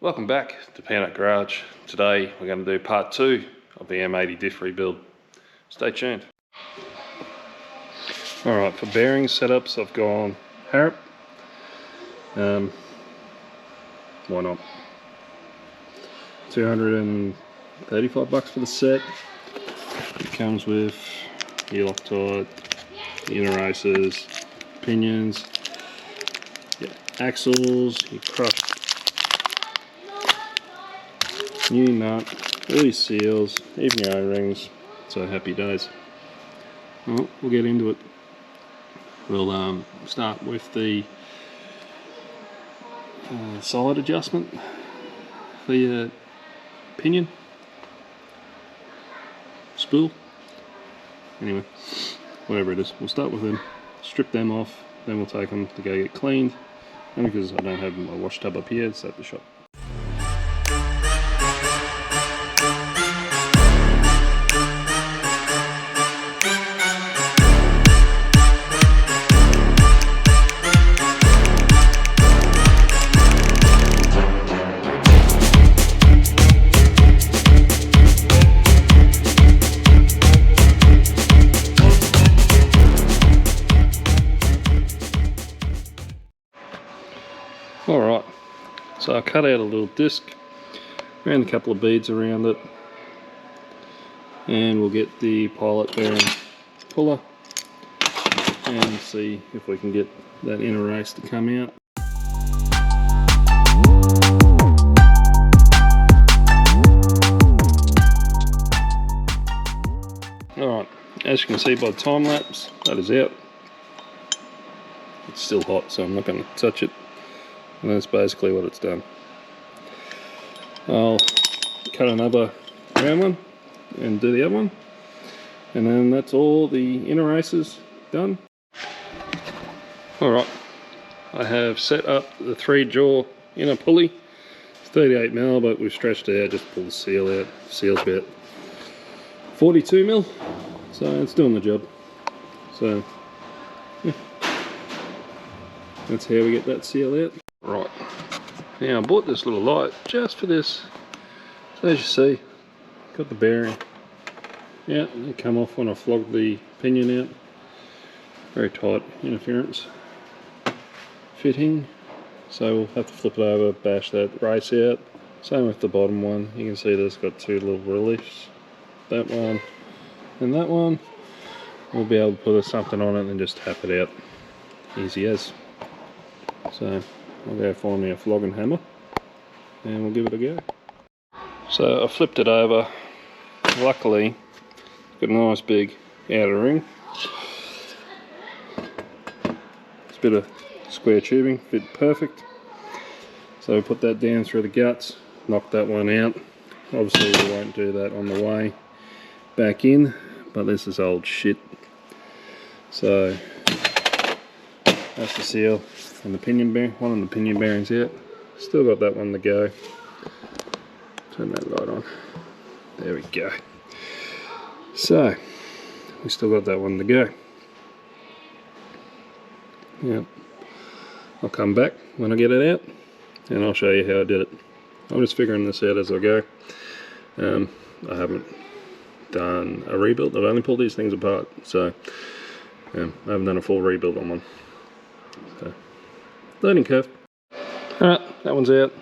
Welcome back to Peanut Garage. Today we're going to do part 2 of the M80 Diff rebuild. Stay tuned. Alright, for bearing setups I've gone Harrop. Why not? $235 for the set. It comes with your Loctite, inner races, pinions, your axles, your crushed new nut, all your seals, even your O-rings. So happy days. Well, we'll get into it. We'll start with the side adjustment for your pinion spool. Anyway, whatever it is, we'll start with them, strip them off, then we'll take them to go get cleaned. And because I don't have my wash tub up here, it's at the shop. Alright, so I cut out a little disc, ran a couple of beads around it, and we'll get the pilot bearing puller and see if we can get that inner race to come out. Alright, as you can see by the time lapse, that is out. It's still hot, so I'm not going to touch it. And that's basically what it's done. I'll cut another round one and do the other one, and then that's all the inner races done. Alright, I have set up the 3-jaw inner pulley. It's 38mm, but we've stretched it out, just pull the seal out. Seal's about 42mm, so it's doing the job. So yeah, that's how we get that seal out. Right, now I bought this little light just for this. So as you see, got the bearing. Yeah, it come off when I flogged the pinion out. Very tight interference fitting. So we'll have to flip it over, bash that race out. Same with the bottom one. You can see there's got 2 little reliefs. That one and that one. We'll be able to put something on it and just tap it out. Easy as. So I'll go find me a flogging hammer and we'll give it a go. So I flipped it over. Luckily, it's got a nice big outer ring. It's a bit of square tubing, fit perfect. So we put that down through the guts, knock that one out. Obviously we won't do that on the way back in, but this is old shit. So that's the seal. And the pinion bearing, one of the pinion bearings out. Still got that one to go. Turn that light on. There we go. So we still got that one to go. Yep. I'll come back when I get it out and I'll show you how I did it. I'm just figuring this out as I go. I haven't done a rebuild. I've only pulled these things apart, so I haven't done a full rebuild on one. So, learning curve. Alright, that one's out.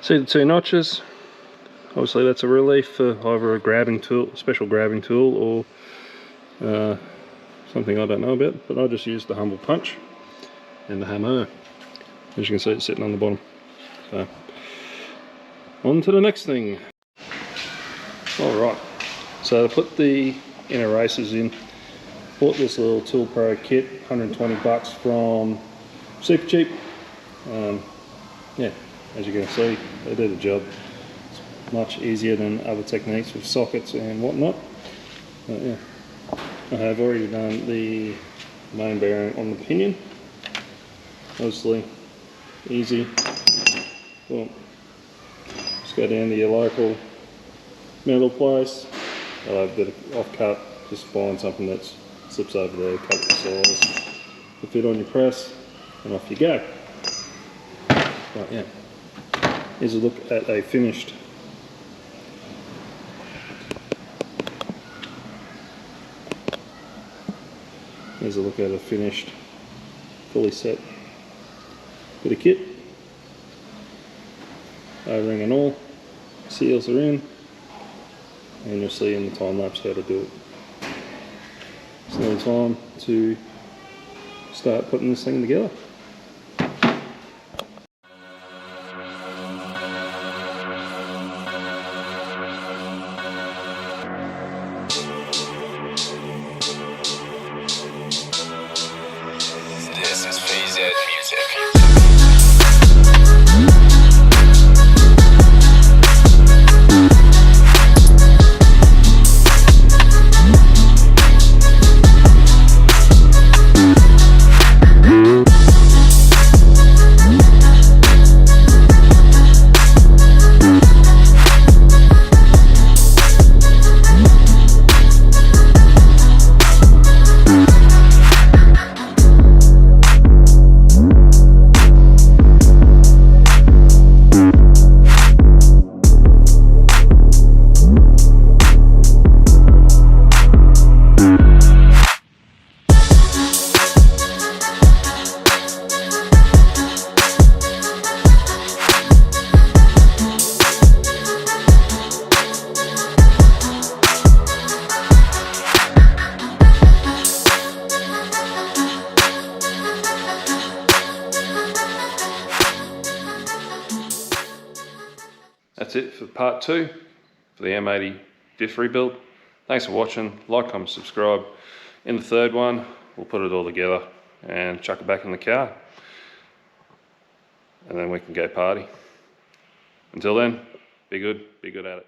See the 2 notches? Obviously that's a relief for either a grabbing tool, special grabbing tool, or something I don't know about, but I just used the humble punch and the hammer. As you can see, it's sitting on the bottom. So, on to the next thing. Alright, so to put the inner races in, bought this little Tool Pro kit, $120 from Super Cheap. Yeah, as you can see, they do the job. It's much easier than other techniques with sockets and whatnot. But yeah, I have already done the main bearing on the pinion. Obviously, easy. Well, just go down to your local metal place. I'll have a bit of off-cut, just find something that slips over there, cut the size, to fit on your press, and off you go. But yeah, Here's a look at a finished fully set bit of kit. O-ring and all, seals are in, and you'll see in the time lapse how to do it. It's now time to start putting this thing together. This is Phase Ed Music. That's it for part 2 for the M80 Diff rebuild. Thanks for watching. Like, comment, subscribe. In the third one, we'll put it all together and chuck it back in the car. And then we can go party. Until then, be good at it.